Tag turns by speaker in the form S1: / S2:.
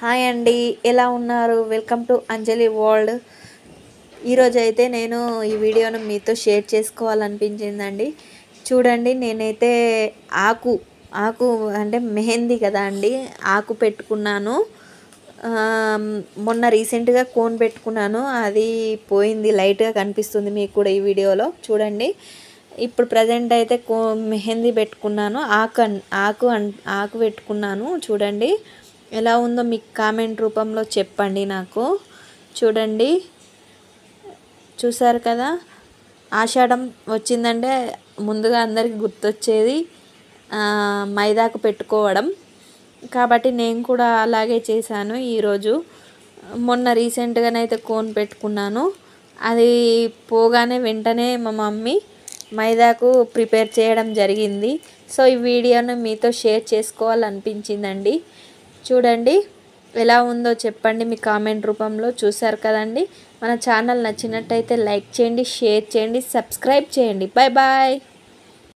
S1: Hi అండి, ఎలా ఉన్నారు? Welcome to Anjali world. ఈరోజైతే నేను ఈ వీడియోను మీతో షేర్ చేసుకోవాలనిపించిందండి. చూడండి, నేనైతే ఆకు ఆకు అంటే మెహందీ కదా అండి, ఆకు పెట్టుకున్నాను. మొన్న రీసెంట్గా కోన్ పెట్టుకున్నాను, అది పోయింది, లైట్గా కనిపిస్తుంది మీకు కూడా ఈ వీడియోలో. చూడండి, ఇప్పుడు ప్రజెంట్ అయితే మెహందీ పెట్టుకున్నాను, ఆకు పెట్టుకున్నాను. చూడండి ఎలా ఉందో మీకు కామెంట్ రూపంలో చెప్పండి నాకు. చూడండి, చూసారు కదా, ఆషాఢం వచ్చిందంటే ముందుగా అందరికి గుర్తొచ్చేది మైదాకు పెట్టుకోవడం. కాబట్టి నేను కూడా అలాగే చేశాను ఈరోజు. మొన్న రీసెంట్గానైతే కోన్ పెట్టుకున్నాను, అది పోగానే వెంటనే మా మమ్మీ మైదాకు ప్రిపేర్ చేయడం జరిగింది. సో ఈ వీడియోను మీతో షేర్ చేసుకోవాలనిపించిందండి. చూడండి ఎలా ఉందో చెప్పండి మీ కామెంట్ రూపంలో. చూసారు కదండి, మన ఛానల్ నచ్చినట్టయితే లైక్ చేయండి, షేర్ చేయండి, సబ్స్క్రైబ్ చేయండి. Bye bye.